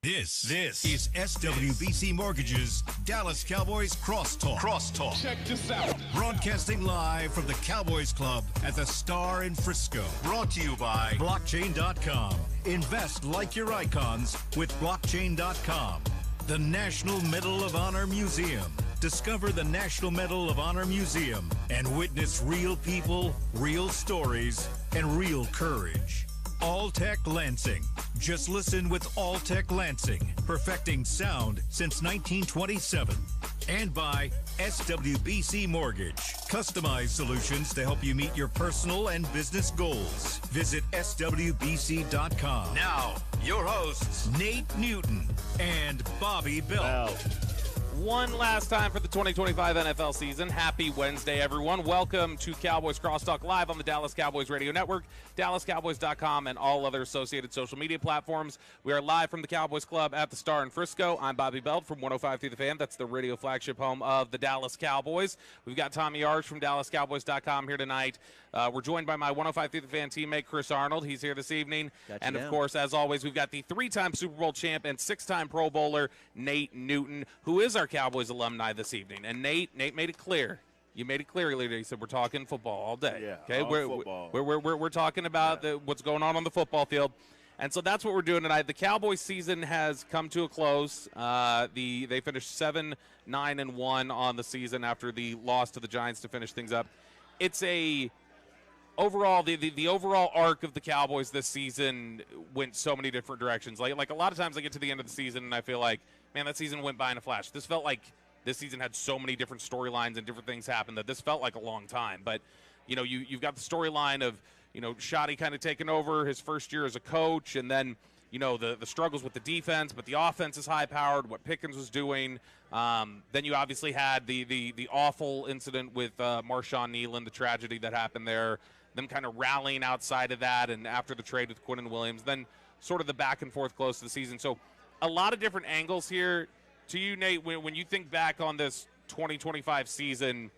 This is SWBC Mortgage's Dallas Cowboys Crosstalk. Check this out. Broadcasting live from the Cowboys Club at the Star in Frisco. Brought to you by Blockchain.com. Invest like your icons with Blockchain.com. The National Medal of Honor Museum. Discover the National Medal of Honor Museum and witness real people, real stories, and real courage. All-Tech Lansing. Just listen with All-Tech Lansing, perfecting sound since 1927. And by SWBC Mortgage. Customized solutions to help you meet your personal and business goals. Visit SWBC.com. Now, your hosts, Nate Newton and Bobby Bell. One last time for the 2025 NFL season. Happy Wednesday, everyone. Welcome to Cowboys Crosstalk live on the Dallas Cowboys Radio Network, DallasCowboys.com, and all other associated social media platforms. We are live from the Cowboys Club at the Star in Frisco. I'm Bobby Belt from 105 through the Fan. That's the radio flagship home of the Dallas Cowboys. We've got Tommy Arch from DallasCowboys.com here tonight. We're joined by my 105 through the Fan teammate, Chris Arnold. He's here this evening. And, of course, as always, we've got the three-time Super Bowl champ and six-time Pro Bowler, Nate Newton, who is our Cowboys alumni this evening. And Nate made it clear. You made it clear earlier. He said we're talking football all day. Yeah, okay, football. We're talking about what's going on the football field, and so that's what we're doing tonight. The Cowboys season has come to a close. They finished 7-9-1 on the season after the loss to the Giants to finish things up. It's the overall arc of the Cowboys this season went so many different directions. Like a lot of times I get to the end of the season and I feel like, man, that season went by in a flash. This felt like this season had so many different storylines and different things happen that this felt like a long time. But, you've got the storyline of, Shoddy kind of taking over his first year as a coach, and then, the struggles with the defense, but the offense is high-powered, what Pickens was doing. Then you obviously had the awful incident with Marshawn Nealon, the tragedy that happened there, them kind of rallying outside of that, and after the trade with Quinnen Williams, then sort of the back and forth close to the season. So a lot of different angles here. To you, Nate, when you think back on this 2025 season,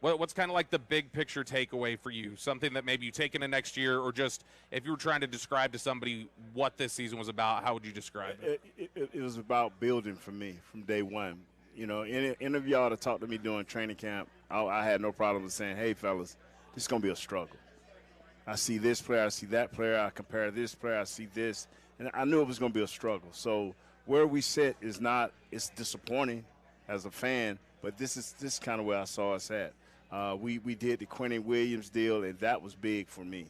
what's kind of like the big picture takeaway for you? Something that maybe you take into next year, or just if you were trying to describe to somebody what this season was about, how would you describe it? It was about building for me from day one. Any of y'all that talked to me during training camp, I had no problem with saying, hey, fellas, this is going to be a struggle. I see this player, I see that player, I compare this player, I see this. And I knew it was going to be a struggle. So where we sit is not – it's disappointing as a fan, but this is kind of where I saw us at. We did the Quinnen Williams deal, and that was big for me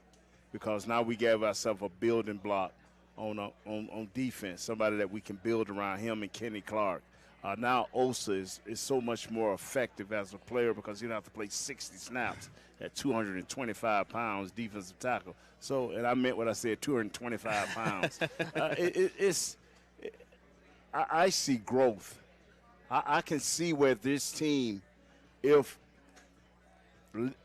because now we gave ourselves a building block on defense, somebody that we can build around him and Kenny Clark. Now Osa is so much more effective as a player because he don't have to play 60 snaps at 225 pounds defensive tackle. So, and I meant what I said, 225 pounds. I see growth. I can see where this team, if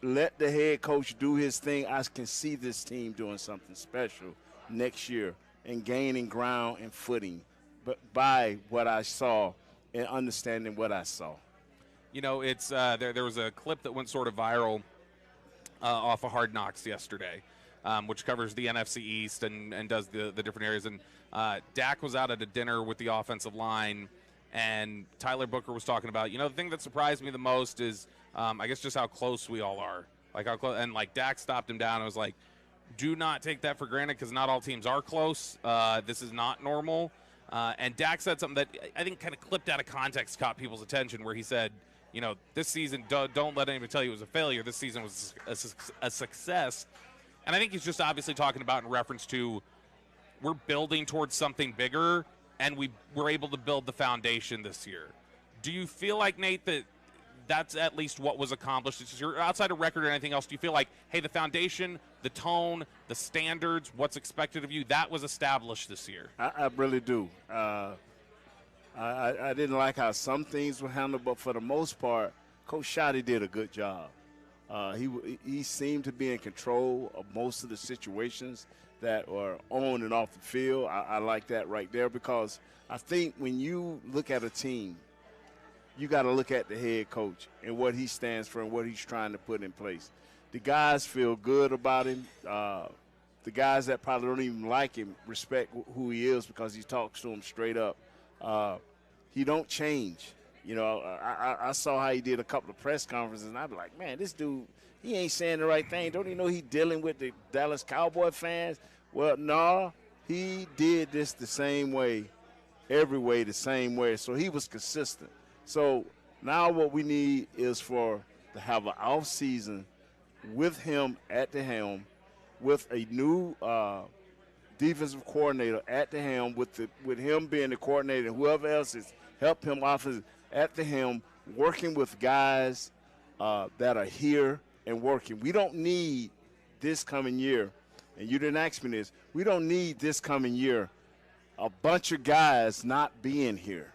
let the head coach do his thing, I can see this team doing something special next year and gaining ground and footing but by what I saw and understanding what I saw. It's there was a clip that went sort of viral off of Hard Knocks yesterday, which covers the NFC East and does the different areas. And Dak was out at a dinner with the offensive line, and Tyler Booker was talking about, the thing that surprised me the most is, I guess, just how close we all are. Like how close, and like Dak stopped him down and was like, do not take that for granted because not all teams are close. This is not normal. And Dak said something that I think kind of clipped out of context, caught people's attention, where he said, this season, don't let anybody tell you it was a failure. This season was a success. And I think he's just obviously talking about in reference to we're building towards something bigger, and we were able to build the foundation this year. Do you feel like, Nate, that that's at least what was accomplished this year? Outside of record or anything else, do you feel like, hey, the foundation, the tone, the standards, what's expected of you, that was established this year? I really do. I didn't like how some things were handled, but for the most part, Coach Shoddy did a good job. He seemed to be in control of most of the situations that are on and off the field. I like that right there because I think when you look at a team, you got to look at the head coach and what he stands for and what he's trying to put in place. The guys feel good about him. the guys that probably don't even like him respect who he is because he talks to them straight up. He don't change. You know, I saw how he did a couple of press conferences, and I'd be like, man, this dude, he ain't saying the right thing. Don't he know he dealing with the Dallas Cowboy fans? Well, no, he did this the same way, every way the same way. So he was consistent. So now what we need is to have an off season with him at the helm, with a new defensive coordinator at the helm, with him being the coordinator, and whoever else has helped him offensively at the helm, working with guys that are here and working. We don't need this coming year, and you didn't ask me this, we don't need this coming year a bunch of guys not being here.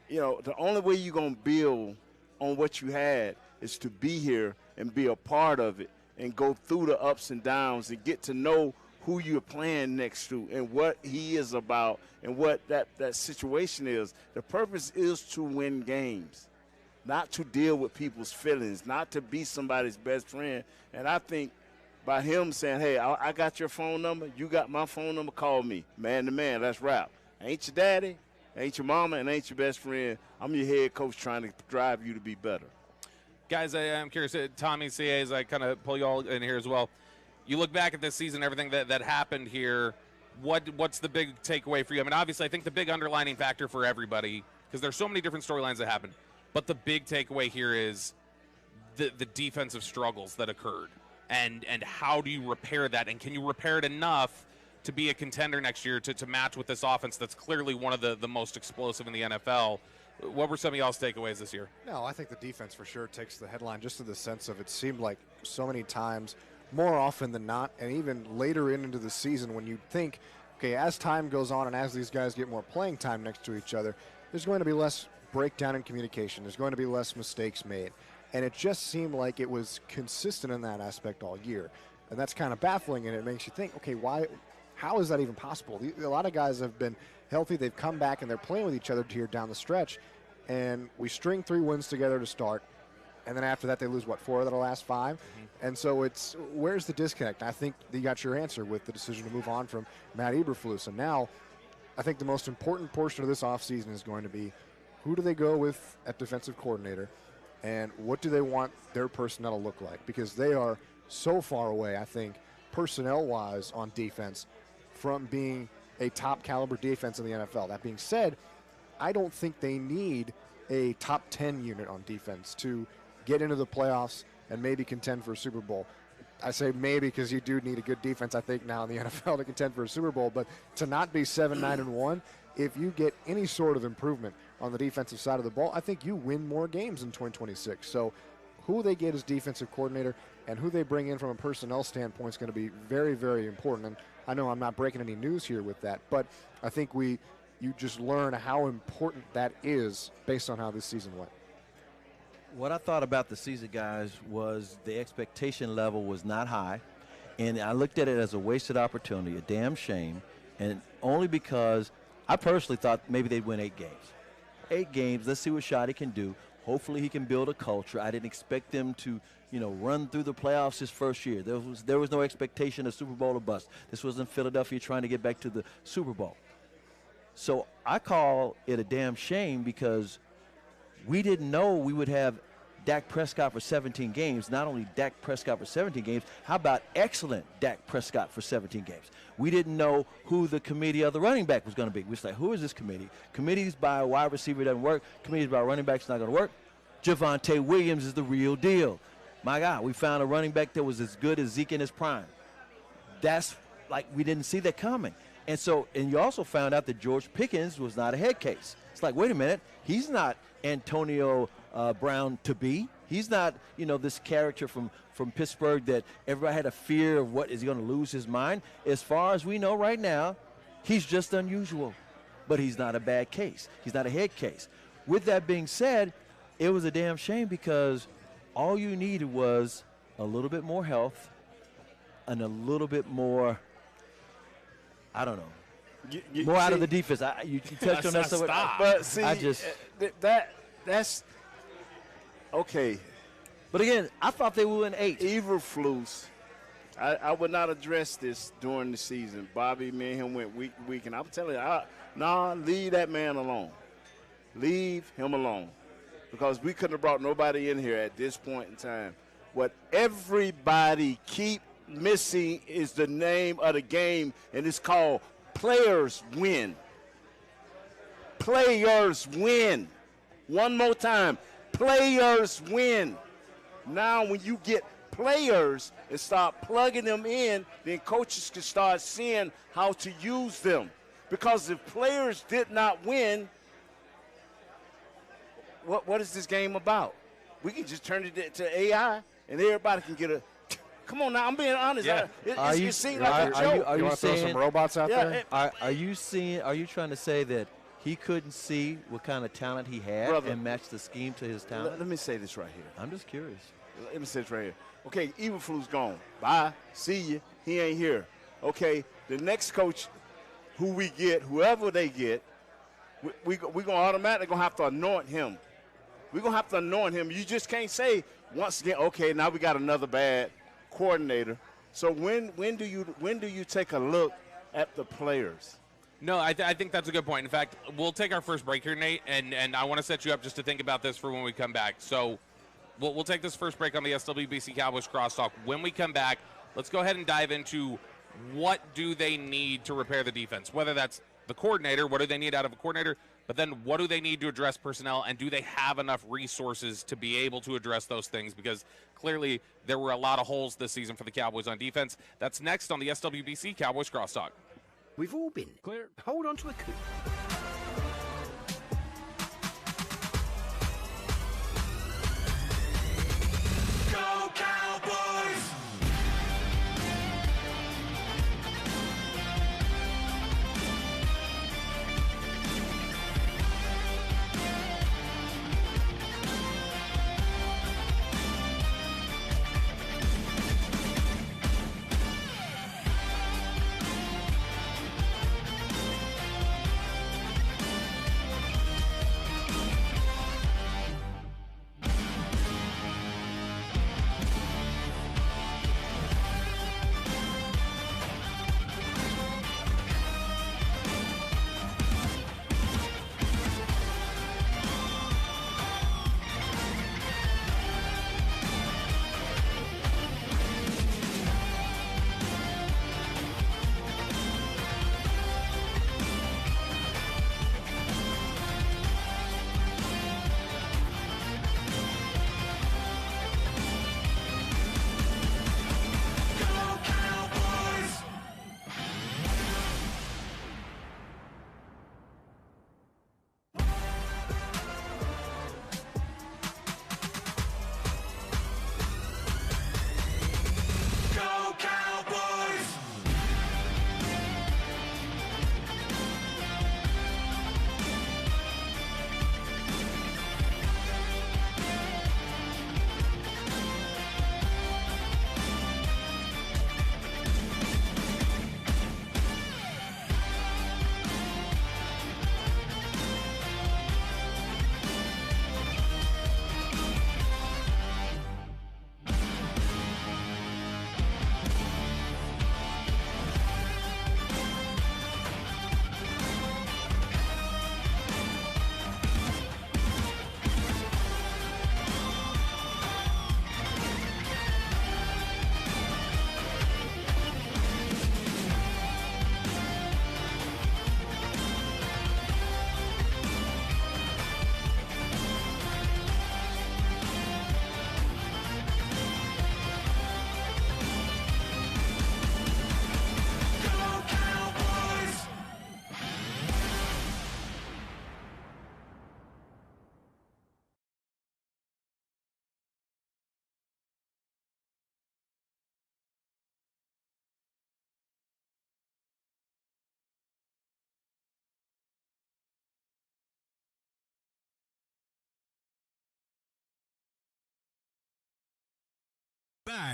You know, the only way you're going to build on what you had is to be here and be a part of it and go through the ups and downs and get to know who you're playing next to and what he is about and what that situation is. The purpose is to win games, not to deal with people's feelings, not to be somebody's best friend. And I think by him saying, hey, I got your phone number, you got my phone number, call me. Man to man, let's rap. Ain't your daddy, ain't your mama, and ain't your best friend. I'm your head coach trying to drive you to be better. Guys, I'm curious, Tommy, CA, as I kind of pull you all in here as well, you look back at this season, everything that happened here, what's the big takeaway for you? I mean, obviously, I think the big underlining factor for everybody, because there's so many different storylines that happened, but the big takeaway here is the defensive struggles that occurred, and how do you repair that, and can you repair it enough to be a contender next year to match with this offense that's clearly one of the most explosive in the NFL? What were some of y'all's takeaways this year? No, I think the defense for sure takes the headline, just in the sense of it seemed like so many times, more often than not, and even later into the season when you think, okay, as time goes on and as these guys get more playing time next to each other, there's going to be less breakdown in communication. There's going to be less mistakes made. And it just seemed like it was consistent in that aspect all year. And that's kind of baffling, and it makes you think, okay, how is that even possible? A lot of guys have been healthy. They've come back, and they're playing with each other here down the stretch. And we string 3 wins together to start. And then after that, they lose, 4 of their last 5? Mm-hmm. And so where's the disconnect? I think you got your answer with the decision to move on from Matt Eberflus. And now I think the most important portion of this offseason is going to be, who do they go with at defensive coordinator, and what do they want their personnel to look like? Because they are so far away, I think, personnel-wise on defense from being a top-caliber defense in the NFL. That being said, I don't think they need a top 10 unit on defense to get into the playoffs and maybe contend for a Super Bowl. I say maybe because you do need a good defense, I think, now in the NFL to contend for a Super Bowl. But to not be 7-9-1, if you get any sort of improvement on the defensive side of the ball, I think you win more games in 2026. So who they get as defensive coordinator and who they bring in from a personnel standpoint is going to be very, very important. And I know I'm not breaking any news here with that, but I think you just learn how important that is based on how this season went. What I thought about the season, guys, was the expectation level was not high, and I looked at it as a wasted opportunity, a damn shame, and only because I personally thought maybe they'd win 8 games. 8 games, let's see what Shotty can do. Hopefully he can build a culture. I didn't expect them to, run through the playoffs his first year. There was no expectation of Super Bowl or bust. This wasn't Philadelphia trying to get back to the Super Bowl. So I call it a damn shame because we didn't know we would have Dak Prescott for 17 games. Not only Dak Prescott for 17 games, how about excellent Dak Prescott for 17 games? We didn't know who the committee of the running back was going to be. We was like, who is this committee? Committees by a wide receiver doesn't work. Committees by running backs not going to work. Javonte Williams is the real deal. My God, we found a running back that was as good as Zeke in his prime. That's like we didn't see that coming. And you also found out that George Pickens was not a head case. It's like, wait a minute, he's not Antonio Brown to be. He's not, this character from Pittsburgh that everybody had a fear of what is he going to lose his mind. As far as we know right now, he's just unusual, but he's not a bad case. He's not a head case. With that being said, it was a damn shame because all you needed was a little bit more health and a little bit more, I don't know, more out of the defense. You touched on that. Stop. But see, that's okay. But again, I thought they would win 8. Eberflus I would not address this during the season. Bobby, me and him went week to week, and I'm telling you, leave that man alone. Leave him alone. Because we couldn't have brought nobody in here at this point in time. What everybody keep missing is the name of the game, and it's called players win. Players win. One more time. Players win. Now when you get players and start plugging them in, then coaches can start seeing how to use them. Because if players did not win, what is this game about? We can just turn it to AI and everybody can get a – come on now, I'm being honest. Yeah. It seems like a joke. You want to throw some robots out there? Are you trying to say that he couldn't see what kind of talent he had and match the scheme to his talent? Let me say this right here. I'm just curious. Let me say this right here. Okay, Eberflus gone. Bye. See you. He ain't here. Okay, the next coach who we get, whoever they get, we're going to automatically going to have to anoint him. We're going to have to anoint him. You just can't say once again, okay, now we got another bad coordinator. So when do you take a look at the players? No, I think that's a good point. In fact, we'll take our first break here, Nate, and I want to set you up just to think about this for when we come back. So we'll take this first break on the SWBC Cowboys Crosstalk. When we come back, let's go ahead and dive into what do they need to repair the defense, whether that's the coordinator, what do they need out of a coordinator, but then what do they need to address personnel, and do they have enough resources to be able to address those things? Because clearly there were a lot of holes this season for the Cowboys on defense. That's next on the SWBC Cowboys Crosstalk. We've all been clear. Hold on to a coup. Go Cowboys!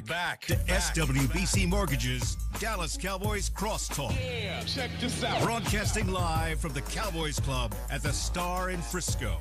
Back to SWBC Mortgage's Dallas Cowboys Crosstalk. Yeah, check this out. Broadcasting live from the Cowboys Club at the Star in Frisco.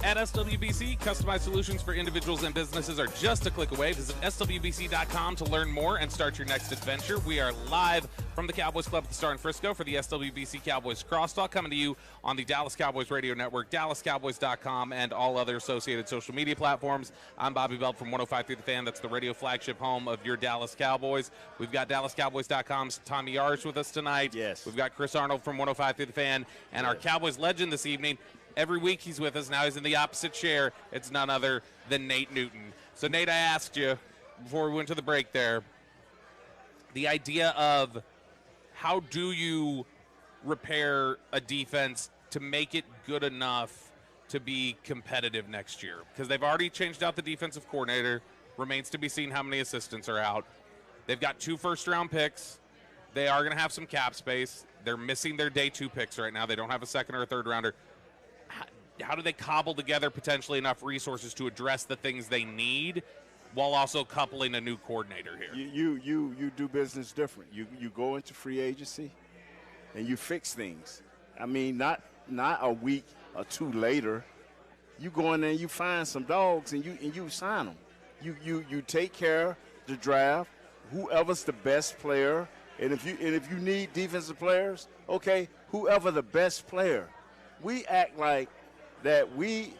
At SWBC, customized solutions for individuals and businesses are just a click away. Visit SWBC.com to learn more and start your next adventure. We are live from the Cowboys Club at the Star in Frisco for the SWBC Cowboys Crosstalk, coming to you on the Dallas Cowboys Radio Network, DallasCowboys.com, and all other associated social media platforms. I'm Bobby Belt from 105 Through the Fan. That's the radio flagship home of your Dallas Cowboys. We've got DallasCowboys.com's Tommy Yards with us tonight. Yes. We've got Chris Arnold from 105 Through the Fan, and our Cowboys legend this evening. Every week he's with us. Now he's in the opposite chair. It's none other than Nate Newton. So, Nate, I asked you before we went to the break there, the idea of how do you repair a defense to make it good enough to be competitive next year? Because they've already changed out the defensive coordinator. Remains to be seen how many assistants are out. They've got 2 first-round picks. They are going to have some cap space. They're missing their day 2 picks right now. They don't have a second or a third rounder. How do they cobble together potentially enough resources to address the things they need while also coupling a new coordinator here? You do business different. You go into free agency and you fix things. I mean, not a week or 2 later. You go in there and you find some dogs and you sign them. You take care of the draft. Whoever's the best player, and if you need defensive players, okay, whoever the best player. We act like that we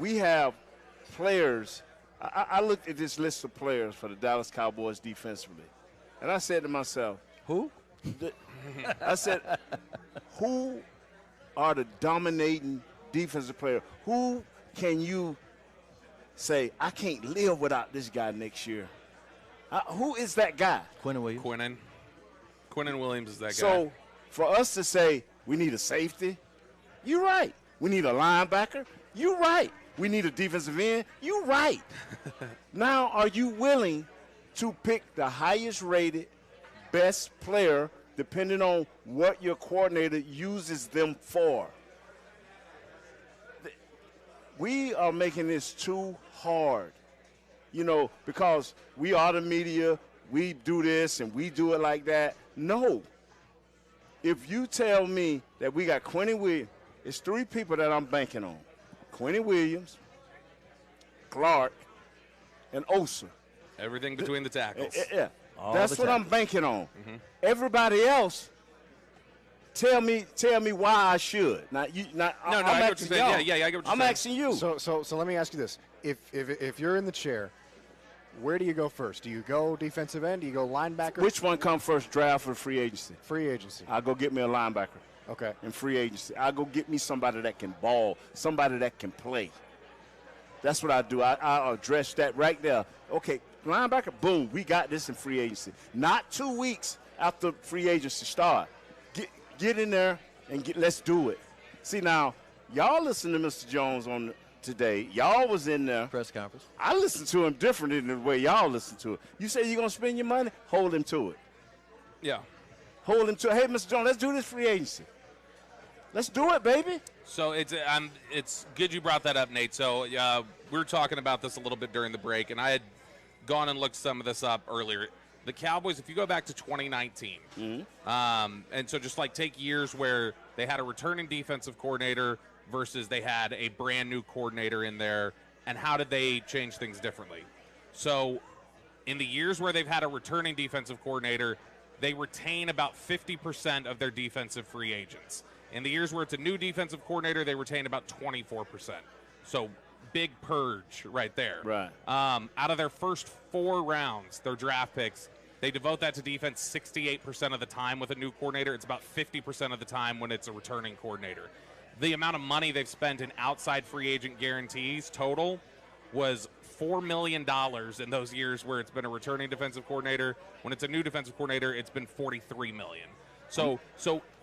have players. I looked at this list of players for the Dallas Cowboys defensively, and I said to myself, Who? I said, who are the dominating defensive players? Who can you say, I can't live without this guy next year? Who is that guy? Quinnen Williams. Quinnen Williams is that guy. So for us to say we need a safety, you're right. We need a linebacker, you're right. We need a defensive end, you're right. Now, are you willing to pick the highest rated, best player depending on what your coordinator uses them for? We are making this too hard, because we are the media, we do this and we do it like that. No. If you tell me that we got Quinnen Williams, it's 3 people that I'm banking on. Quinnen Williams, Clark, and Osa. Everything between the tackles. Yeah. That's what I'm banking on. Mm-hmm. Everybody else, tell me why I should. Now, I'm asking you. Yeah, I get what you're saying. I'm asking you. So let me ask you this: if you're in the chair, where do you go first? Do you go defensive end? Do you go linebacker? Which one come first, draft or free agency? Free agency. I'll go get me a linebacker. Okay. In free agency. I'll go get me somebody that can ball, somebody that can play. That's what I do. I'll address that right there. Okay, linebacker, boom, we got this in free agency. Not 2 weeks after free agency start. Get in there and let's do it. See, now, y'all listen to Mr. Jones on today. Y'all was in there. Press conference. I listen to him different than the way y'all listen to it. You say you're going to spend your money? Hold him to it. Yeah. Hold him to it. Hey, Mr. Jones, let's do this free agency. Let's do it, baby. So it's good you brought that up, Nate. So we were talking about this a little bit during the break, and I had gone and looked some of this up earlier. The Cowboys, if you go back to 2019, and so just like take years where they had a returning defensive coordinator versus they had a brand new coordinator in there, and how did they change things differently? So in the years where they've had a returning defensive coordinator, they retain about 50% of their defensive free agents. In the years where it's a new defensive coordinator, they retain about 24%. So big purge right there. Right. Out of their first 4 rounds, their draft picks, they devote that to defense 68% of the time with a new coordinator. It's about 50% of the time when it's a returning coordinator. The amount of money they've spent in outside free agent guarantees total was $4 million in those years where it's been a returning defensive coordinator. When it's a new defensive coordinator, it's been $43 million. So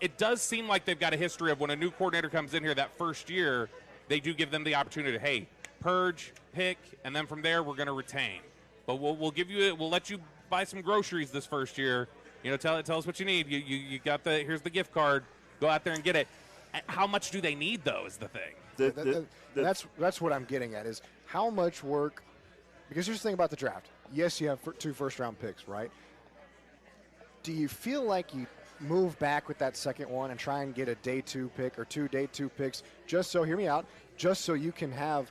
it does seem like they've got a history of when a new coordinator comes in here that first year, they do give them the opportunity to, hey, purge, pick, and then from there we're going to retain. But we'll give you we'll let you buy some groceries this first year. Tell us what you need. You got here's the gift card. Go out there and get it. How much do they need though is the thing. That's what I'm getting at is how much work, because here's the thing about the draft. Yes, you have 2 first-round picks, right? Do you feel like you move back with that second one and try and get a day 2 pick or 2 day 2 picks just so, hear me out, just so you can have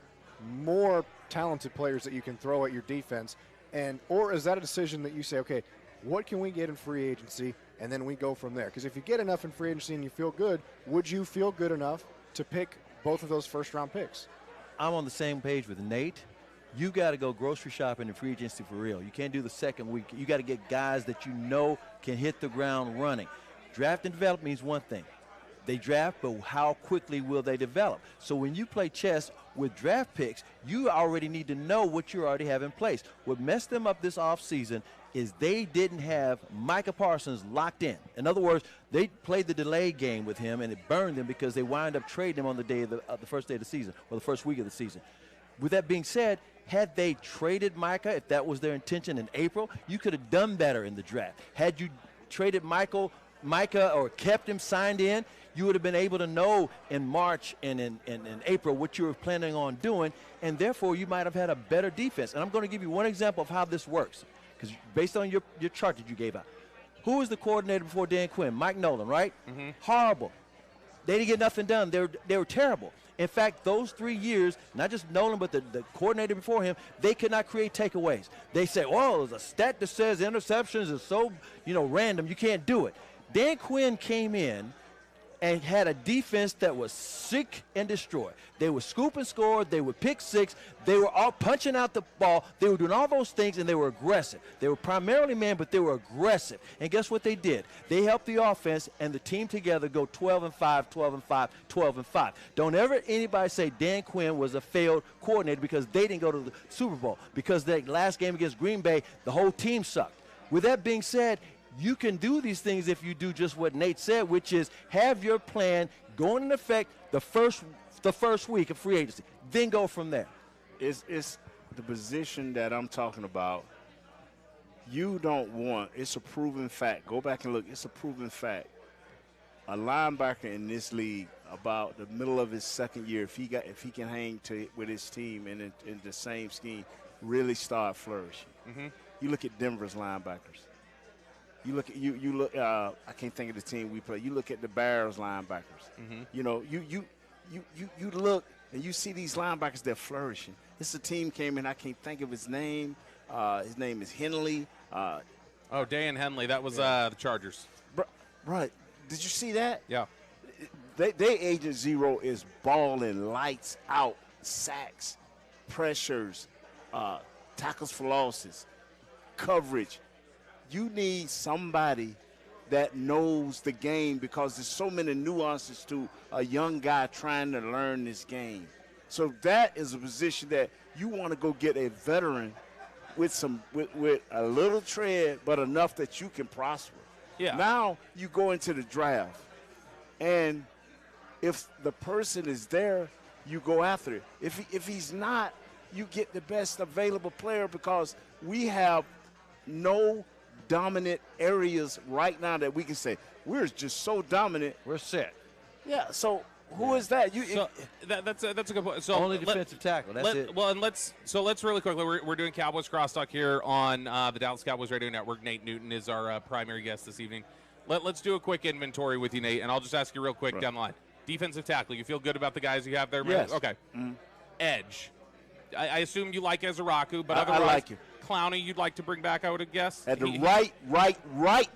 more talented players that you can throw at your defense? And or is that a decision that you say, okay, what can we get in free agency, and then we go from there? Because if you get enough in free agency and you feel good, would you feel good enough to pick both of those first-round picks? I'm on the same page with Nate. You got to go grocery shopping in free agency for real. You can't do the second week. You got to get guys that you know can hit the ground running. Draft and develop means one thing. They draft, but how quickly will they develop? So when you play chess with draft picks, you already need to know what you already have in place. What messed them up this offseason is they didn't have Micah Parsons locked in. In other words, they played the delay game with him, and it burned them because they wound up trading him on the day of the first day of the season, or the first week of the season. With that being said, had they traded Micah, if that was their intention in April, you could have done better in the draft. Had you traded Micah or kept him signed in, you would have been able to know in March and in April what you were planning on doing, and therefore you might have had a better defense. And I'm going to give you one example of how this works, because based on your chart that you gave out. Who was the coordinator before Dan Quinn? Mike Nolan, right? Mm-hmm. Horrible. They didn't get nothing done. They were terrible. In fact, those 3 years, not just Nolan, but the coordinator before him, they could not create takeaways. They say, oh, there's a stat that says interceptions is so, random, you can't do it. Dan Quinn came in and had a defense that was sick and destroy. They would scoop and score. They would pick six. They were all punching out the ball. They were doing all those things, and they were aggressive. They were primarily man, but they were aggressive. And guess what they did? They helped the offense and the team together go 12-5, 12-5, 12-5. Don't ever anybody say Dan Quinn was a failed coordinator because they didn't go to the Super Bowl. Because that last game against Green Bay, the whole team sucked. With that being said, you can do these things if you do just what Nate said, which is have your plan go into effect the first week of free agency, then go from there. It's the position that I'm talking about. You don't want, it's a proven fact. Go back and look, it's a proven fact. A linebacker in this league, about the middle of his second year, if he can hang with his team in the same scheme, really start flourishing. Mm-hmm. You look at Denver's linebackers. You look at you look. I can't think of the team we play. You look at the Bears linebackers. Mm-hmm. You look and you see these linebackers. They're flourishing. This is a team came in. I can't think of his name. His name is Henley. Dan Henley. That was the Chargers. Right. Did you see that? Yeah. They Agent Zero is balling lights out. Sacks, pressures, tackles for losses, coverage. You need somebody that knows the game because there's so many nuances to a young guy trying to learn this game. So that is a position that you want to go get a veteran with a little tread, but enough that you can prosper. Yeah. Now you go into the draft, and if the person is there, you go after it. If he's not, you get the best available player because we have no dominant areas right now that we can say we're just so dominant. We're set. Yeah. So who is that? That's a good point. So only defensive tackle. That's it. Well, and let's really quickly. We're doing Cowboys Crosstalk here on the Dallas Cowboys Radio Network. Nate Newton is our primary guest this evening. Let's do a quick inventory with you, Nate, and I'll just ask you real quick down the line. Defensive tackle. You feel good about the guys you have there? Yes. Okay. Mm-hmm. Edge. I assume you like Ezeraku, but otherwise, I like you. Clowney, you'd like to bring back, I would guess. At the right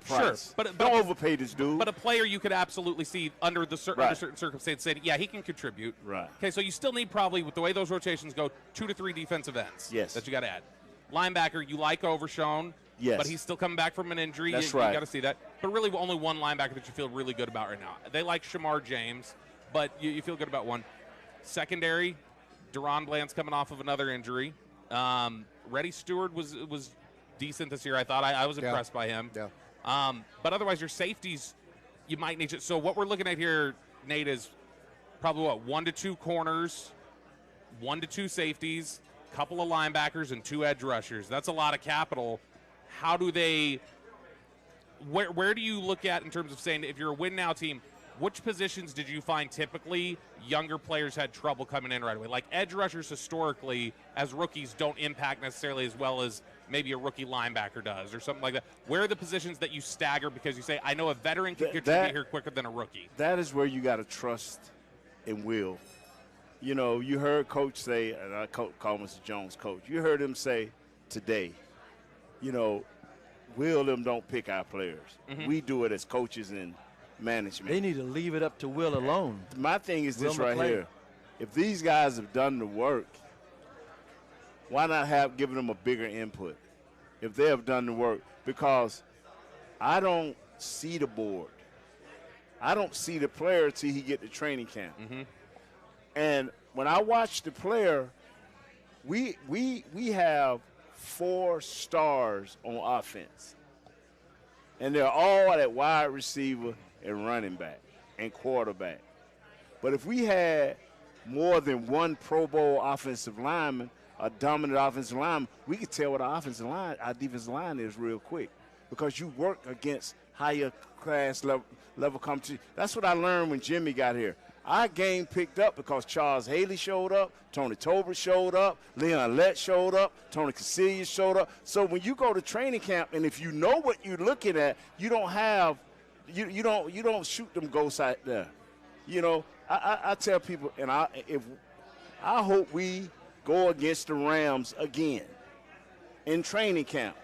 price. Sure, but don't overpay this dude. But a player you could absolutely see under certain circumstances say, yeah, he can contribute. Right. Okay, so you still need probably, with the way those rotations go, 2 to 3 defensive ends. Yes. That you got to add. Linebacker, you like Overshown. Yes. But he's still coming back from an injury. That's You right. got to see that. But really, only one linebacker that you feel really good about right now. They like Shamar James, but you feel good about one. Secondary, Deron Bland's coming off of another injury. Reddy Stewart was decent this year, I thought. I was impressed by him. Yeah. But otherwise, your safeties, you might need to. So what we're looking at here, Nate, is probably 1 to 2 corners, 1 to 2 safeties, couple of linebackers, and 2 edge rushers. That's a lot of capital. How do they? Where do you look at in terms of saying if you're a win now team, which positions did you find typically younger players had trouble coming in right away? Like edge rushers historically, as rookies, don't impact necessarily as well as maybe a rookie linebacker does or something like that. Where are the positions that you stagger because you say, I know a veteran can contribute here quicker than a rookie? That is where you got to trust and will. You know, you heard Coach say, and I call Mr. Jones Coach, you heard him say today, you know, Will them don't pick our players. We do it as coaches and management. They need to leave it up to Will alone. My thing is this right McClay. here. If these guys have done the work, why not have given them a bigger input if they have done the work? Because I don't see the board. I don't see the player until he get to training camp. And when I watch the player, we have 4 stars on offense. And they're all at wide receiver and running back and quarterback. But if we had more than one Pro Bowl offensive lineman, a dominant offensive lineman, we could tell what our defensive line is real quick, because you work against higher class level competition. That's what I learned when Jimmy got here. Our game picked up because Charles Haley showed up, Tony Tolbert showed up, Leon Lett showed up, Tony Casillas showed up. So when you go to training camp, and if you know what you're looking at, you don't have, you don't shoot them ghosts out there. You know, I tell people, and I hope we go against the Rams again in training camp.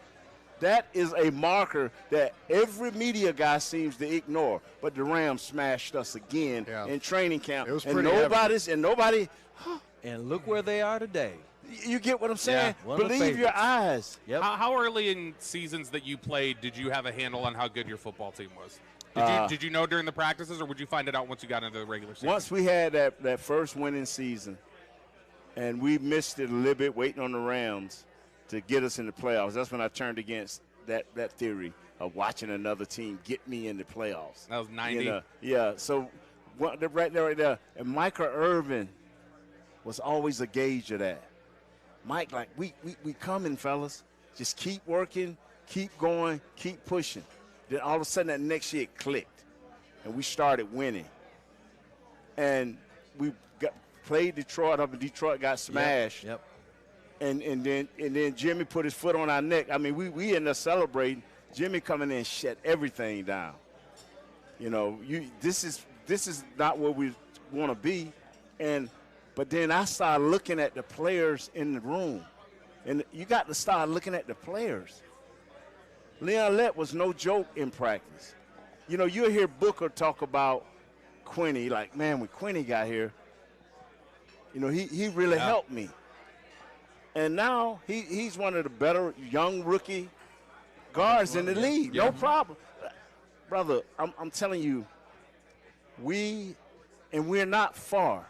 That is a marker that every media guy seems to ignore. But the Rams smashed us again in training camp. It was and pretty nobody. And look where they are today. You get what I'm saying? One of the Believe your favorites. eyes. Yep. How early in seasons that you played did you have a handle on how good your football team was? Did you know during the practices, or would you find it out once you got into the regular season? Once we had that first winning season, and we missed it a little bit waiting on the Rams to get us in the playoffs, that's when I turned against that theory of watching another team get me in the playoffs. That was 90. You know? Yeah, so right there. And Micah Irvin was always a gauge of that. Mike, like, we coming, fellas. Just keep working, keep going, keep pushing. Then all of a sudden that next year it clicked, and we started winning. And we played Detroit up, and Detroit got smashed. Yep. And then Jimmy put his foot on our neck. I mean, we ended up celebrating. Jimmy coming in and shut everything down. You know, this is not where we want to be. But then I started looking at the players in the room. And you got to start looking at the players. Leon Lett was no joke in practice. You know, you'll hear Booker talk about Quinny, like, man, when Quinny got here, you know, he really helped me. And now he's one of the better young rookie guards in the league. No problem. Brother, I'm telling you, we're not far,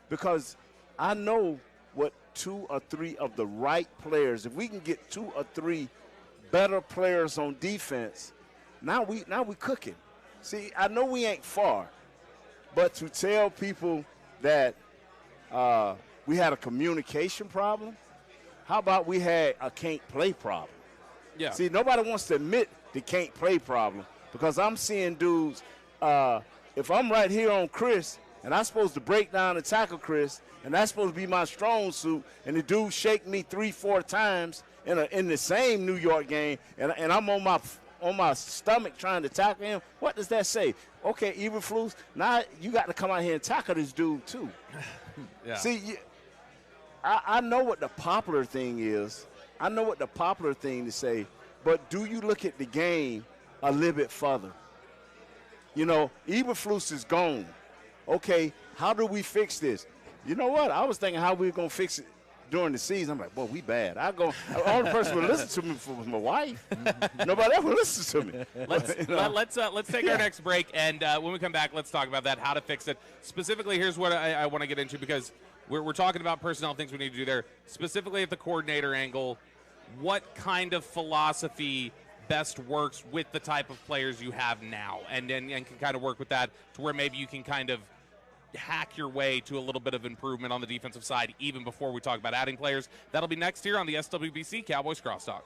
because I know what 2 or 3 of the right players, if we can get 2 or 3 better players on defense, now we cooking. See, I know we ain't far, but to tell people that we had a communication problem, how about we had a can't play problem? Yeah. See, nobody wants to admit the can't play problem, because I'm seeing dudes, if I'm right here on Chris and I'm supposed to break down and tackle Chris, and that's supposed to be my strong suit, and the dude shake me 3-4 times in the same New York game, and I'm on my stomach trying to tackle him, what does that say? Okay, Eberflus, now you got to come out here and tackle this dude too. Yeah. See, I know what the popular thing is. I know what the popular thing to say, but do you look at the game a little bit further? You know, Eberflus is gone. Okay, how do we fix this? You know what? I was thinking how we were going to fix it during the season. I'm like, boy, we bad. The only person who would listen to me was my wife. Nobody ever listens to me. Let's take our next break, and when we come back, let's talk about that, how to fix it. Specifically, here's what I want to get into, because we're talking about personnel things we need to do there. Specifically at the coordinator angle, what kind of philosophy best works with the type of players you have now, and can kind of work with that to where maybe you can kind of hack your way to a little bit of improvement on the defensive side even before we talk about adding players. That'll be next here on the SWBC Cowboys Crosstalk.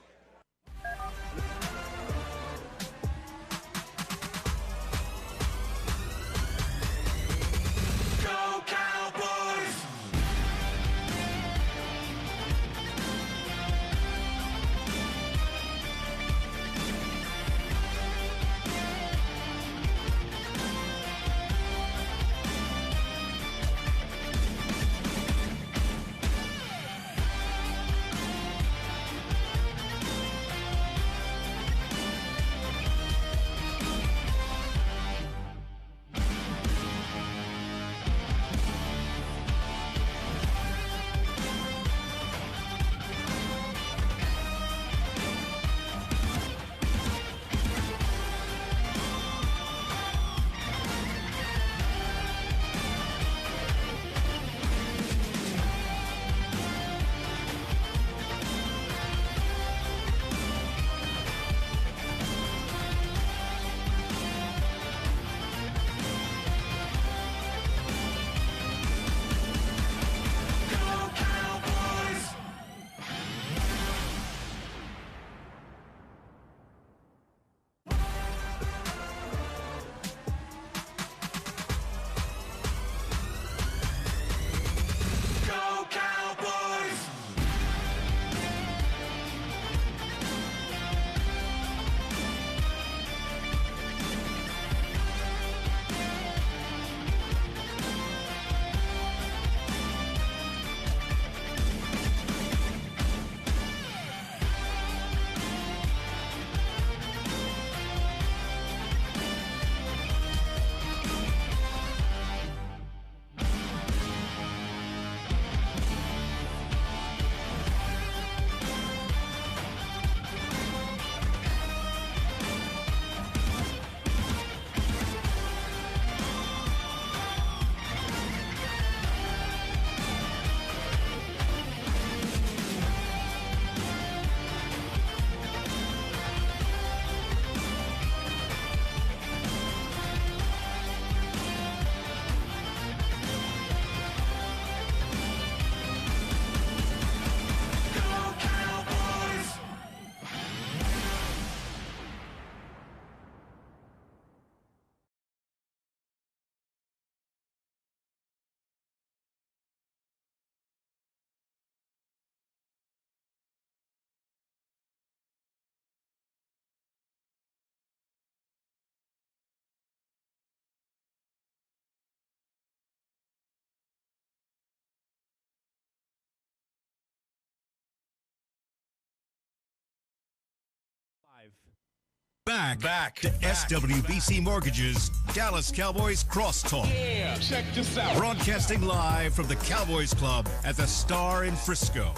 back to SWBC Mortgage's Dallas Cowboys Crosstalk. Yeah, check this out. Broadcasting live from the Cowboys Club at the Star in Frisco.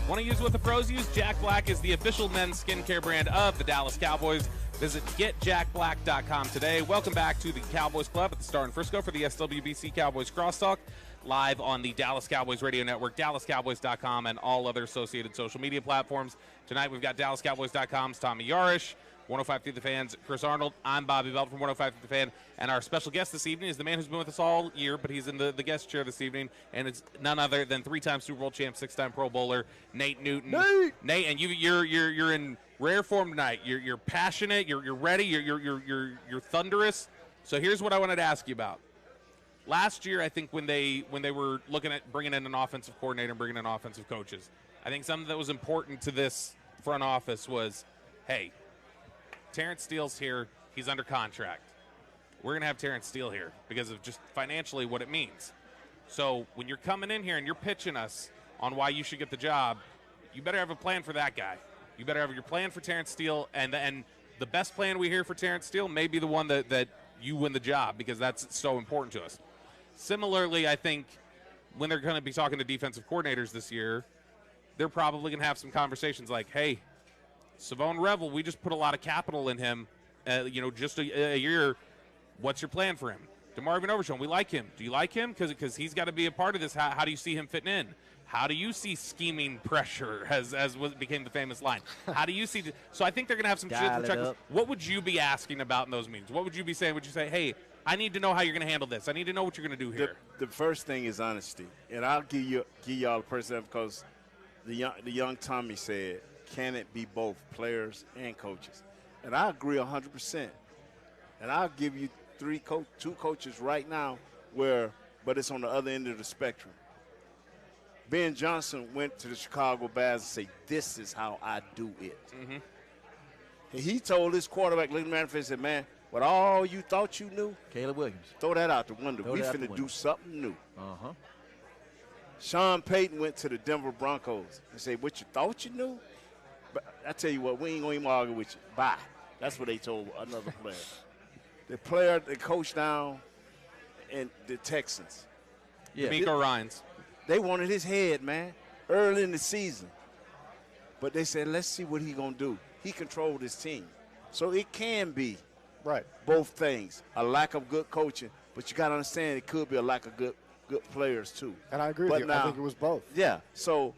Want to use what the pros use? Jack Black is the official men's skincare brand of the Dallas Cowboys. Visit getjackblack.com today. Welcome back to the Cowboys Club at the Star in Frisco for the SWBC Cowboys Crosstalk, live on the Dallas Cowboys Radio Network, dallascowboys.com, and all other associated social media platforms. Tonight we've got dallascowboys.com's Tommy Yarish, 105 through the Fans, Chris Arnold. I'm Bobby Belt from 105 through the Fan, and our special guest this evening is the man who's been with us all year, but he's in the guest chair this evening, and it's none other than three-time Super Bowl champ, six-time Pro Bowler, Nate Newton. Nate, and you're in rare form tonight. You're passionate. You're ready. You're thunderous. So here's what I wanted to ask you about. Last year, I think when they were looking at bringing in an offensive coordinator and bringing in offensive coaches, I think something that was important to this front office was, hey, Terrence Steele's here. He's under contract. We're going to have Terrence Steele here because of just financially what it means. So when you're coming in here and you're pitching us on why you should get the job, you better have a plan for that guy. You better have your plan for Terrence Steele, and the best plan we hear for Terrence Steele may be the one that you win the job, because that's so important to us. Similarly, I think when they're going to be talking to defensive coordinators this year, they're probably going to have some conversations like, hey, Savone Revel, we just put a lot of capital in him, just a year. What's your plan for him? DeMarvin Overshown, we like him. Do you like him? Because he's got to be a part of this. How do you see him fitting in? How do you see scheming pressure, as what became the famous line? How do you see so I think they're going to have some checklists. What would you be asking about in those meetings? What would you be saying? Would you say, hey, I need to know how you're going to handle this. I need to know what you're going to do here. The first thing is honesty. And I'll give y'all a person because the young Tommy said, can it be both players and coaches? And I agree 100%. And I'll give you two coaches right now but it's on the other end of the spectrum. Ben Johnson went to the Chicago Bears and said, this is how I do it. Mm-hmm. And he told his quarterback, looking at him and said, man, what all you thought you knew, Caleb Williams, throw that out the window. We finna do something new. Uh-huh. Sean Payton went to the Denver Broncos and said, what you thought you knew? But I tell you what, we ain't going to even argue with you. Bye. That's what they told another player. The coach down in the Texans. Yeah. D'Amico Ryans. They wanted his head, man, early in the season. But they said, let's see what he's going to do. He controlled his team. So it can be both things, a lack of good coaching, but you got to understand it could be a lack of good players too. And I agree with you. I think it was both. Yeah. So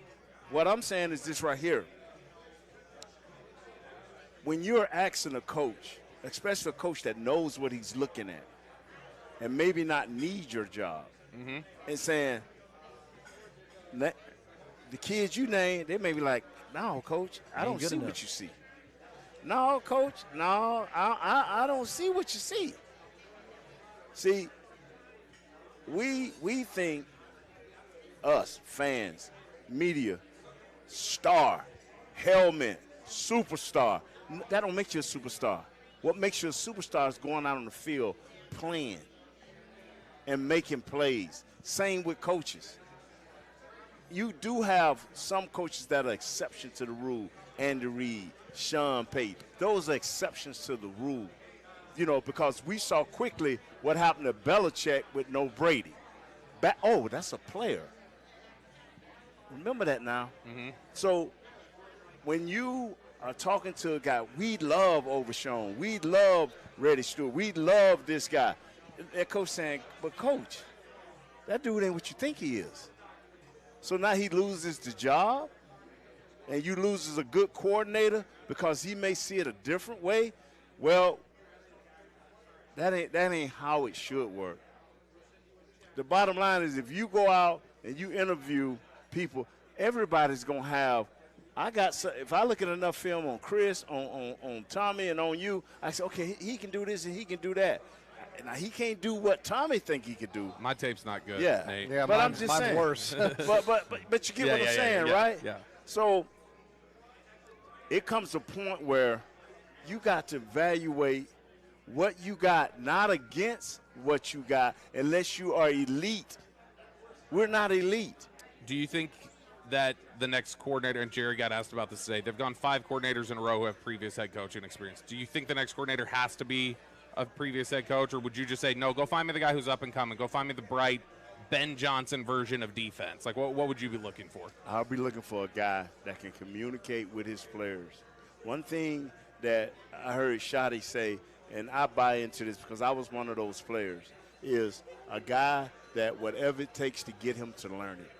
what I'm saying is this right here. When you're asking a coach, especially a coach that knows what he's looking at and maybe not need your job, and saying, the kids you name, they may be like, no, coach, I don't see what you see. No, coach, no, I don't see what you see. See, we think, us, fans, media, star, helmet, superstar, that don't make you a superstar. What makes you a superstar is going out on the field, playing, and making plays. Same with coaches. You do have some coaches that are exception to the rule. Andy Reid, Sean Payton. Those are exceptions to the rule. Because we saw quickly what happened to Belichick with no Brady. That's a player. Remember that now. Mm-hmm. So when you are talking to a guy, we love Overshown. We love Reddy Stewart. We love this guy. That coach saying, but coach, that dude ain't what you think he is. So now he loses the job, and you loses a good coordinator because he may see it a different way. Well, that ain't how it should work. The bottom line is if you go out and you interview people, everybody's going to have – if I look at enough film on Chris, on Tommy, and on you, I say, okay, he can do this and he can do that. Now, he can't do what Tommy think he could do. My tape's not good, yeah. Nate. Yeah, but I'm just saying. Worse. but you get what I'm saying, right? Yeah. So it comes to a point where you got to evaluate what you got, not against what you got, unless you are elite. We're not elite. Do you think that the next coordinator, and Jerry got asked about this today, they've gone 5 coordinators in a row who have previous head coaching experience. Do you think the next coordinator has to be a previous head coach, or would you just say, no, go find me the guy who's up and coming, go find me the bright Ben Johnson version of defense? Like, what would you be looking for? I'll be looking for a guy that can communicate with his players. One thing that I heard Shotty say, and I buy into this because I was one of those players, is a guy that whatever it takes to get him to learn it,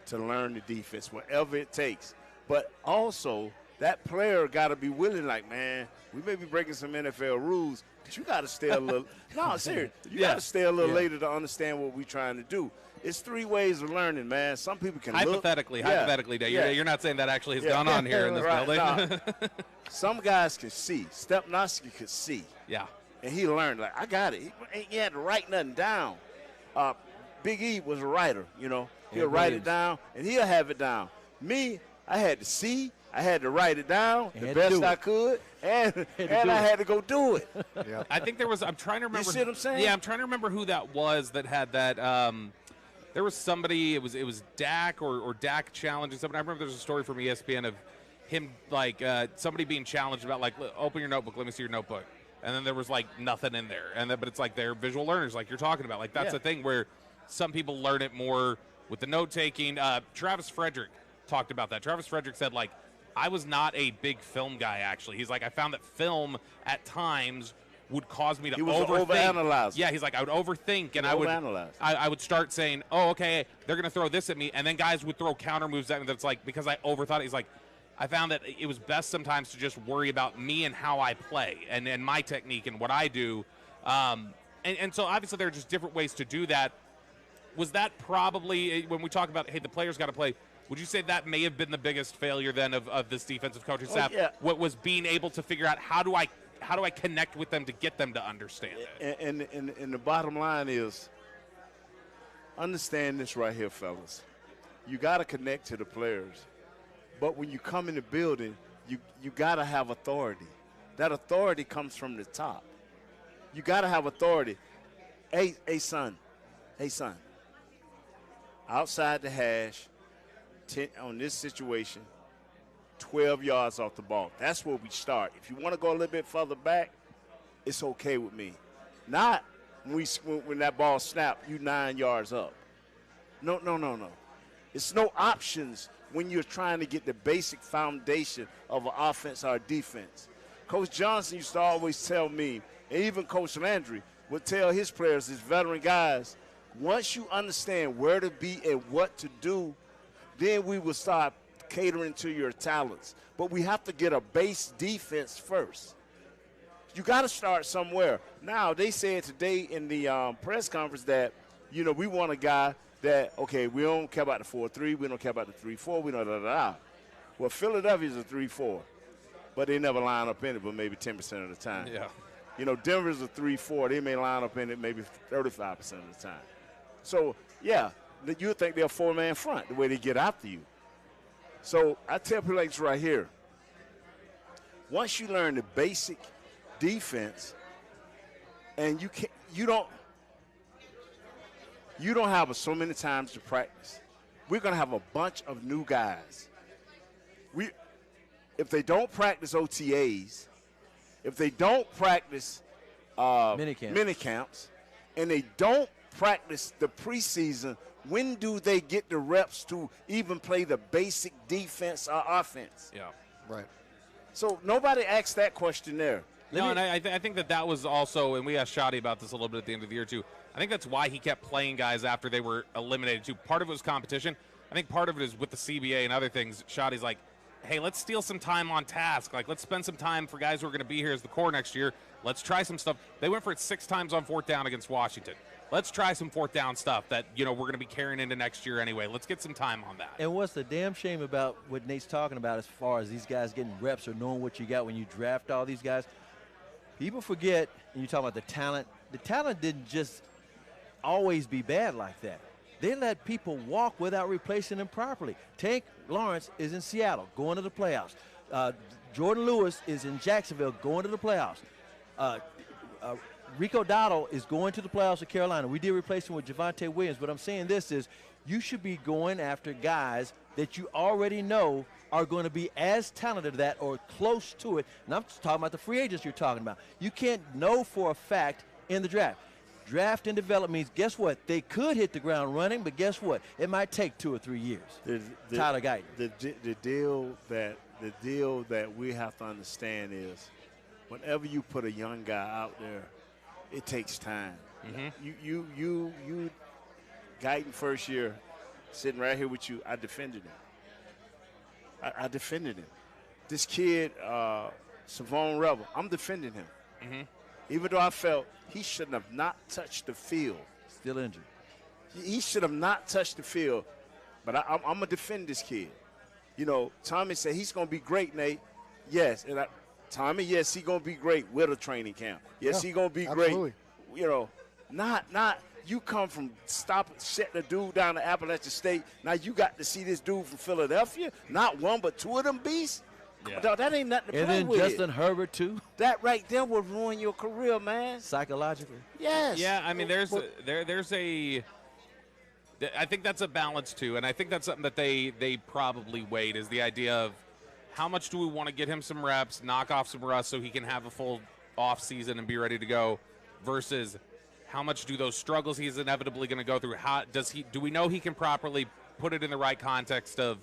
to learn the defense, whatever it takes. But also, that player got to be willing, like, man, we may be breaking some NFL rules, but you got to stay a little – no, serious. You got to stay a little later to understand what we're trying to do. It's 3 ways of learning, man. Some people can hypothetically, Dave. You're not saying that actually has gone on here in this building. No. Some guys can see. Stepnoski could see. Yeah. And he learned, like, I got it. He had to write nothing down. Big E was a writer, you know. He'll write it down, and he'll have it down. Me, I had to see. I had to write it down the best I could, and I had to go do it. Yeah. I think there was – I'm trying to remember – You see what I'm saying? Yeah, I'm trying to remember who that was that had that there was somebody, it was Dak or Dak challenging somebody. I remember there's a story from ESPN of him, like, somebody being challenged about, like, open your notebook, let me see your notebook. And then there was, like, nothing in there. But it's like they're visual learners, like you're talking about. Like, that's the thing where some people learn it more with the note-taking. Travis Frederick talked about that. Travis Frederick said, like, I was not a big film guy, actually. He's like, I found that film at times would cause me to overanalyze. Yeah, he's like, I would overthink, and I would start saying, oh, okay, they're going to throw this at me, and then guys would throw counter moves at me that's like, because I overthought it. He's like, I found that it was best sometimes to just worry about me and how I play and my technique and what I do. And so obviously there are just different ways to do that. Was that probably, when we talk about, hey, the players got to play, would you say that may have been the biggest failure then of this defensive coaching staff? Yeah. What was being able to figure out how do I connect with them to get them to understand it? And the bottom line is, understand this right here, fellas. You got to connect to the players. But when you come in the building, you got to have authority. That authority comes from the top. You got to have authority. Hey, son. Outside the hash, 10 on this situation, 12 yards off the ball. That's where we start. If you want to go a little bit further back, it's okay with me. Not when that ball snapped, you 9 yards up. No. It's no options when you're trying to get the basic foundation of an offense or a defense. Coach Johnson used to always tell me, and even Coach Landry would tell his players, his veteran guys, once you understand where to be and what to do, then we will start catering to your talents. But we have to get a base defense first. You got to start somewhere. Now, they said today in the press conference that, you know, we want a guy that, okay, we don't care about the 4-3, we don't care about the 3-4, we don't da-da-da. Well, Philadelphia's a 3-4, but they never line up in it but maybe 10% of the time. Yeah. You know, Denver's a 3-4, they may line up in it maybe 35% of the time. So, yeah, you would think they're a 4-man front the way they get after you. So I tell people like this right here. Once you learn the basic defense, and you don't have so many times to practice. We're going to have a bunch of new guys. If they don't practice OTAs, if they don't practice mini camps, and they don't practice the preseason, when do they get the reps to even play the basic defense or offense? Yeah. Right. So nobody asked that question there. No, and I think that was also, and we asked Shotty about this a little bit at the end of the year too, I think that's why he kept playing guys after they were eliminated too. Part of it was competition. I think part of it is with the CBA and other things, Shotty's like, hey, let's steal some time on task. Like, let's spend some time for guys who are going to be here as the core next year. Let's try some stuff. They went for it 6 times on 4th down against Washington. Let's try some 4th down stuff that, you know, we're going to be carrying into next year anyway. Let's get some time on that. And what's the damn shame about what Nate's talking about as far as these guys getting reps or knowing what you got when you draft all these guys? People forget, and you talk about the talent didn't just always be bad like that. They let people walk without replacing them properly. Tank Lawrence is in Seattle going to the playoffs. Jordan Lewis is in Jacksonville going to the playoffs. Rico Dowdle is going to the playoffs with Carolina. We did replace him with Javonte Williams, but I'm saying this is you should be going after guys that you already know are going to be as talented as that or close to it. And I'm just talking about the free agents you're talking about. You can't know for a fact in the draft. Draft and develop means, guess what? They could hit the ground running, but guess what? It might take 2 or 3 years. Tyler Guyton. The deal that we have to understand is, whenever you put a young guy out there, it takes time. You Guyton first year, sitting right here with you, I defended him. I defended him. This kid, Savon Rebel, I'm defending him. Even though I felt he shouldn't have not touched the field. Still injured. He should have not touched the field. But I'm going to defend this kid. You know, Tommy said he's going to be great, Nate. Yes. And Tommy, yes, he's going to be great with a training camp. Yes, he's going to be absolutely great. You know, not you come from setting a dude down to Appalachian State. Now you got to see this dude from Philadelphia. Not one, but 2 of them beasts. Yeah. That ain't nothing to play with. And then Justin Herbert, too. That right there will ruin your career, man. Psychologically. Yes. Yeah, I mean, there's a I think that's a balance, too, and I think that's something that they probably weighed, is the idea of how much do we want to get him some reps, knock off some rust so he can have a full off season and be ready to go, versus how much do those struggles he's inevitably going to go through, do we know he can properly put it in the right context of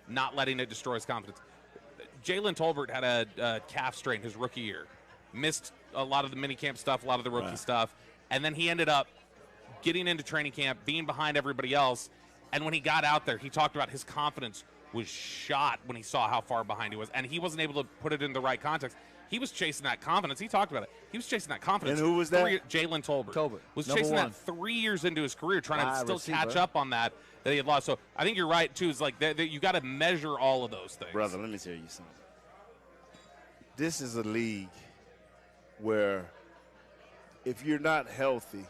not letting it destroy his confidence? Jalen Tolbert had a calf strain his rookie year, missed a lot of the minicamp stuff, a lot of the rookie stuff, and then he ended up getting into training camp, being behind everybody else, and when he got out there, he talked about his confidence was shot when he saw how far behind he was, and he wasn't able to put it in the right context. He was chasing that confidence. He talked about it. He was chasing that confidence. And who was that? Jalen Tolbert. Was Number chasing 1. that 3 years into his career, trying to still catch up on that he had lost. So I think you're right, too. It's like you got to measure all of those things. Brother, let me tell you something. This is a league where if you're not healthy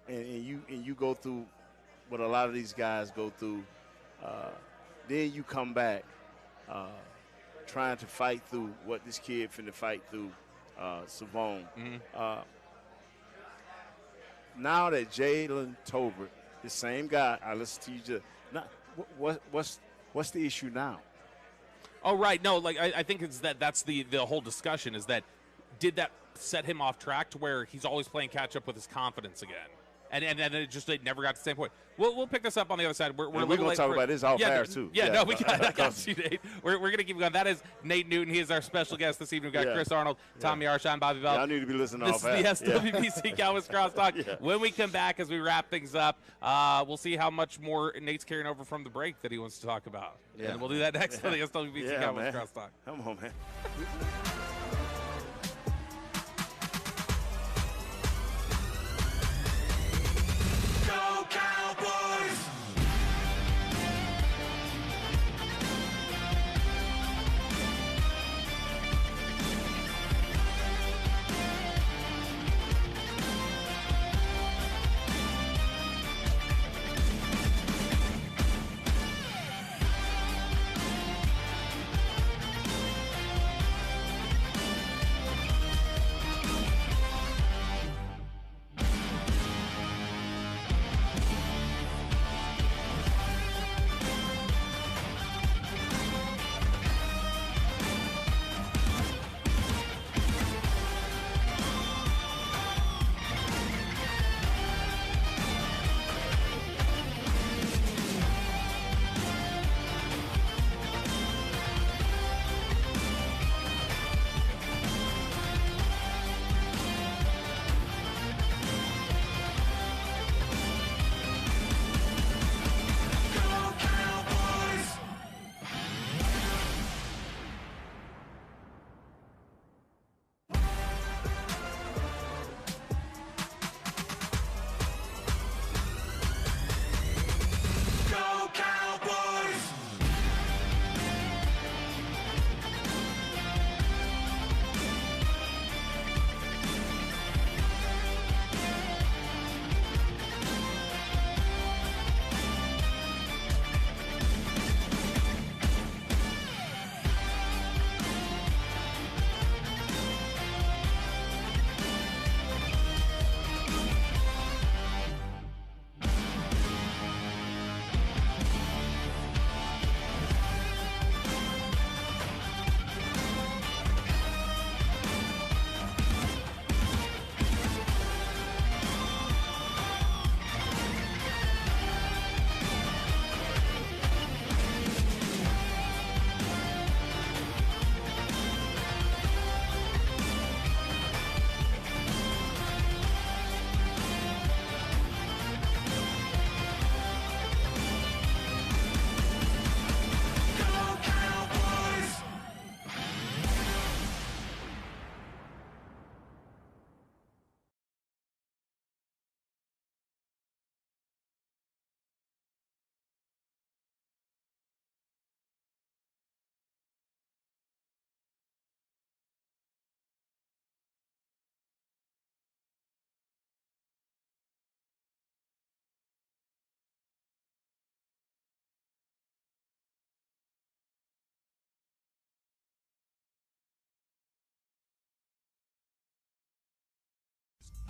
and you go through what a lot of these guys go through, then you come back trying to fight through what this kid finna fight through, Savon. Now that Jalen Tolbert, the same guy, I listen to you just now, what's the issue now? Oh, right. No, like I think it's that's the whole discussion is that did that set him off track to where he's always playing catch up with his confidence again? And it never got to the same point. We'll pick this up on the other side. We're going to talk about this off air, too. Yeah, no, we got you, Nate. We're going to keep going. That is Nate Newton. He is our special guest this evening. We've got Chris Arnold, Tommy Arshon, Bobby Bell. I need to be listening off air. This is the SWBC Cowboys Crosstalk. When we come back, as we wrap things up, we'll see how much more Nate's carrying over from the break that he wants to talk about. Yeah. And we'll do that next on the SWBC Cowboys Crosstalk. Come on, man.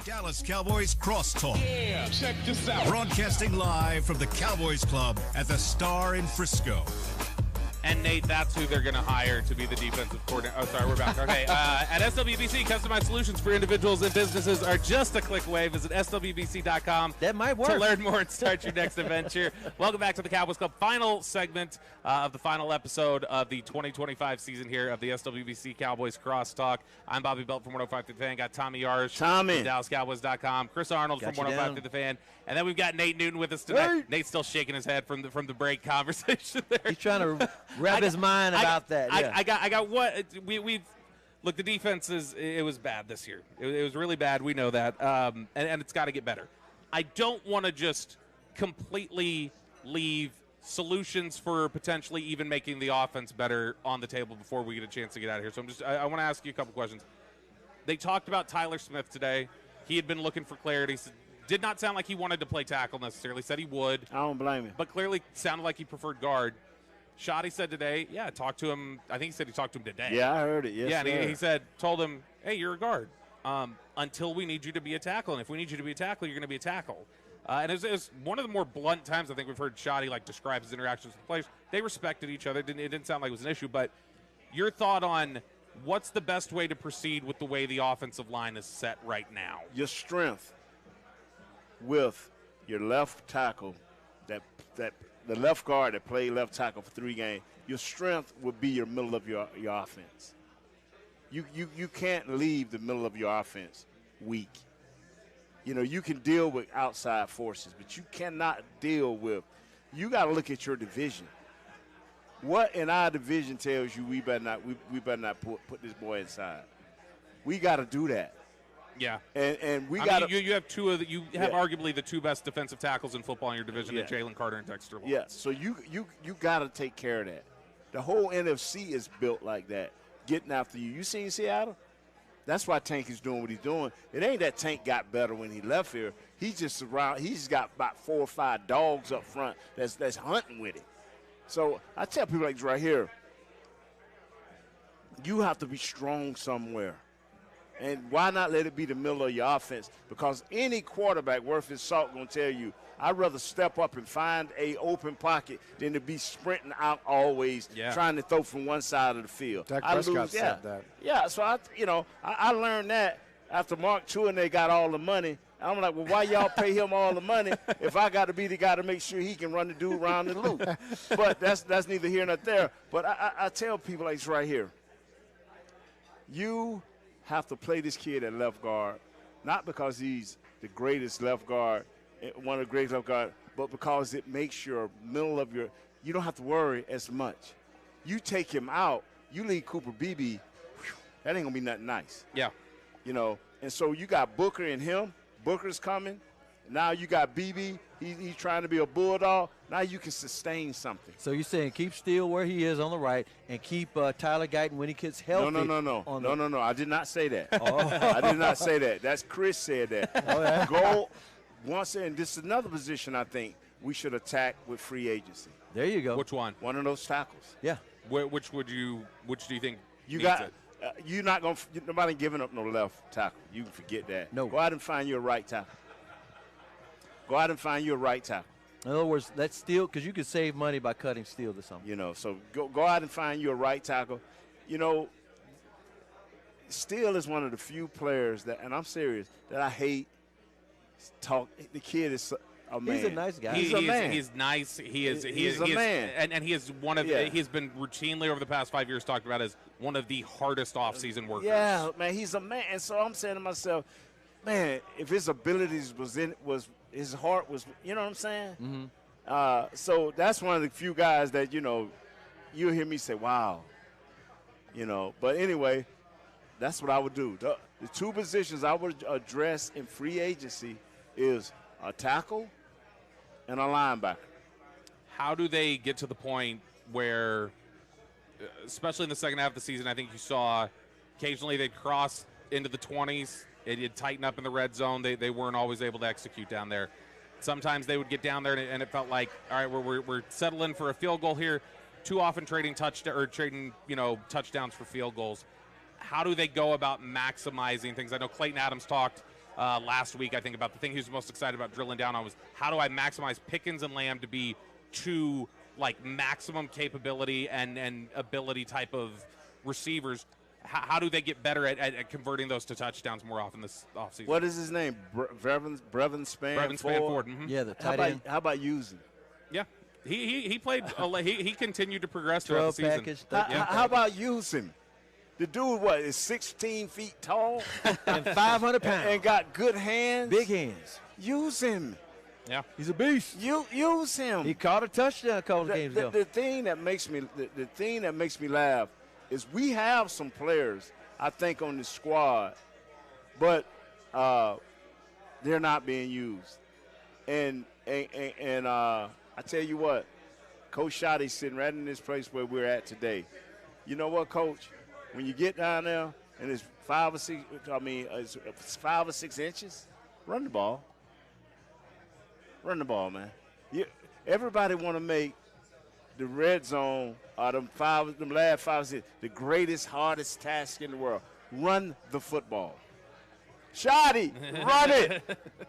Dallas Cowboys Crosstalk. Yeah, check this out. Broadcasting live from the Cowboys Club at the Star in Frisco. And Nate, that's who they're going to hire to be the defensive coordinator. Oh, sorry, we're back. Okay, at SWBC, customized solutions for individuals and businesses are just a click away. Visit SWBC.com. That might work. To learn more and start your next adventure. Welcome back to the Cowboys Club. Final segment of the final episode of the 2025 season here of the SWBC Cowboys Crosstalk. I'm Bobby Belt from 105 to the Fan. Got Tommy Yarge from DallasCowboys.com. Chris Arnold from 105 to the Fan. And then we've got Nate Newton with us tonight. Hey. Nate's still shaking his head from the break conversation there. He's trying to wrap his mind about that. Yeah. I got what we've look. The defense it was bad this year. It was really bad. We know that, and it's got to get better. I don't want to just completely leave solutions for potentially even making the offense better on the table before we get a chance to get out of here. So I want to ask you a couple questions. They talked about Tyler Smith today. He had been looking for clarity. Did not sound like he wanted to play tackle necessarily. Said he would. I don't blame him. But clearly sounded like he preferred guard. Shoddy said today, talked to him. I think he said he talked to him today. Yeah, I heard it. Yes, yeah, and he said, told him, hey, you're a guard. Until we need you to be a tackle. And if we need you to be a tackle, you're going to be a tackle. And it was one of the more blunt times I think we've heard Shoddy describe his interactions with players. They respected each other. It didn't sound like it was an issue. But your thought on what's the best way to proceed with the way the offensive line is set right now? Your strength with your left tackle, that the left guard that played left tackle for 3 games, your strength would be your middle of your offense. You can't leave the middle of your offense weak. You can deal with outside forces, but you cannot deal with – you got to look at your division. What in our division tells you we better not put this boy inside? We got to do that. Yeah, and we got you have arguably the 2 best defensive tackles in football in your division, in Jalen Carter and Dexter Long. Yeah, so you got to take care of that. The whole NFC is built like that, getting after you. You seen Seattle? That's why Tank is doing what he's doing. It ain't that Tank got better when he left here. He's got about 4 or 5 dogs up front that's hunting with it. So I tell people like this right here, you have to be strong somewhere. And why not let it be the middle of your offense? Because any quarterback worth his salt going to tell you, I'd rather step up and find a open pocket than to be sprinting out always, trying to throw from one side of the field. Dak Prescott said that. Yeah, so I learned that after Mark Two and they got all the money. I'm like, well, why y'all pay him all the money if I got to be the guy to make sure he can run the dude around the loop? But that's neither here nor there. But I tell people like this right here. You have to play this kid at left guard, not because he's the greatest left guard, one of the greatest left guard, but because it makes your middle of your – you don't have to worry as much. You take him out, you leave Cooper Beebe, that ain't going to be nothing nice. Yeah. And so you got Booker and him. Booker's coming. Now you got Beebe. He's trying to be a bulldog. Now you can sustain something. So you're saying keep Steele where he is on the right and keep Tyler Guyton when he gets healthy. No. I did not say that. I did not say that. That's Chris said that. Oh, yeah. Go once, and this is another position I think we should attack with free agency. There you go. Which one? One of those tackles. Yeah. Which do you think you needs got? it? You're not going to – nobody giving up no left tackle. You can forget that. No. Go out and find you a right tackle. Go out and find you a right tackle. In other words, that's Steele, because you could save money by cutting Steele to something. So go out and find you a right tackle. Steele is one of the few players that – and I'm serious – that I hate talk. The kid is a man. He's a nice guy. He's a man. He's nice. He's a man. And he is one of he has been routinely over the past 5 years talked about as one of the hardest offseason workers. Yeah, man, he's a man. And so I'm saying to myself, man, if his abilities was his heart was, you know what I'm saying? Mm-hmm. So that's one of the few guys that, you'll hear me say, wow. But anyway, that's what I would do. The 2 positions I would address in free agency is a tackle and a linebacker. How do they get to the point where, especially in the second half of the season, I think you saw occasionally they'd cross into the 20s. It'd tighten up in the red zone. They weren't always able to execute down there. Sometimes they would get down there and it felt like, all right, we're settling for a field goal here. Too often trading touchdowns for field goals. How do they go about maximizing things? I know Clayton Adams talked last week, I think, about the thing he was most excited about drilling down on was how do I maximize Pickens and Lamb to be two, like, maximum capability and ability type of receivers. How do they get better at converting those to touchdowns more often this offseason? What is his name? Brevin Spanford? Mm-hmm. Yeah, the tight end. How about using? Yeah. He played. He continued to progress throughout the season. Package, How about using? The dude, is 16 feet tall and 500 pounds and got good hands? Big hands. Use him. Yeah. He's a beast. Use him. He caught a touchdown a couple of games ago. The thing that makes me laugh is we have some players, I think, on the squad, but they're not being used. And I tell you what, Coach Schotte's sitting right in this place where we're at today. You know what, Coach? When you get down there and it's 5 or 6 inches, run the ball. Run the ball, man. Everybody want to make the red zone them last 5 or 6 the greatest, hardest task in the world. Run the football. Schotty, run it.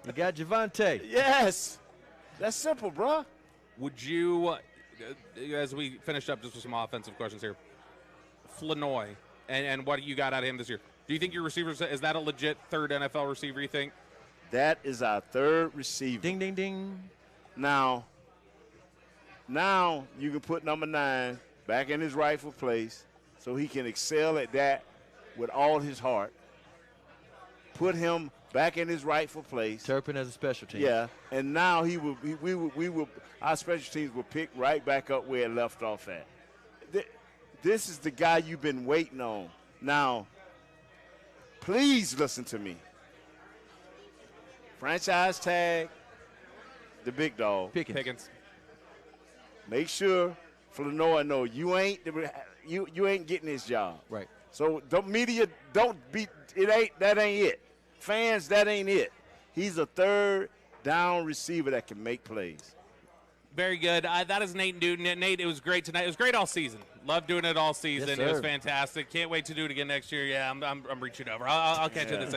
You got Javonte. Yes. That's simple, bro. Would you, as we finish up just with some offensive questions here, Flanoy and what you got out of him this year, do you think your receivers, is that a legit third NFL receiver, you think? That is our third receiver. Ding, ding, ding. Now you can put number 9 back in his rightful place so he can excel at that with all his heart. Put him back in his rightful place. Turpin as a special team. Yeah, and now our special teams will pick right back up where it left off at. This is the guy you've been waiting on. Now, please listen to me. Franchise tag the big dog. Pickens. Make sure Flanoy know you ain't getting his job. Right. So that ain't it. Fans, that ain't it. He's a third down receiver that can make plays. Very good. That is Nate Newton. Nate, it was great tonight. It was great all season. Loved doing it all season. Yes, it was sir. Fantastic. Can't wait to do it again next year. Yeah, I'm reaching over. I'll catch you this.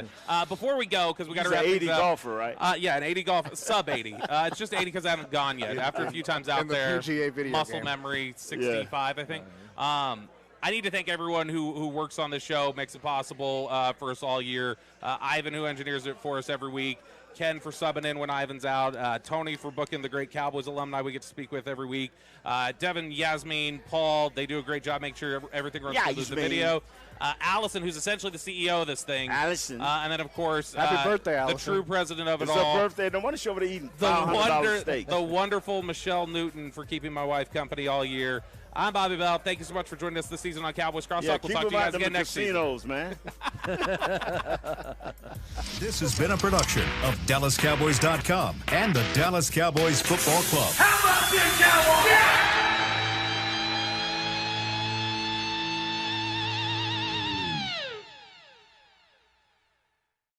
Before we go, because we got to wrap He's an things 80 up. golfer, right? Yeah, an 80 golf, sub 80. It's just 80 because I haven't gone yet. After a few times out in the there, PGA video muscle game. memory 65, I think. I need to thank everyone who works on this show, makes it possible for us all year. Ivan, who engineers it for us every week. Ken for subbing in when Ivan's out. Tony for booking the great Cowboys alumni we get to speak with every week. Devin, Yasmin, Paul, they do a great job making sure everything runs through the video. Allison, who's essentially the CEO of this thing. Allison. And then, of course, Happy birthday, the Allison. true president of it It's all. her birthday. No wonder she over there eating $500 steak. The wonderful Michelle Newton for keeping my wife company all year. I'm Bobby Bell. Thank you so much for joining us this season on Cowboys Crosstalk. Yeah, We'll keep talk to you them out guys them again next season. casinos, man. This has been a production of DallasCowboys.com and the Dallas Cowboys Football Club. How about this, Cowboys?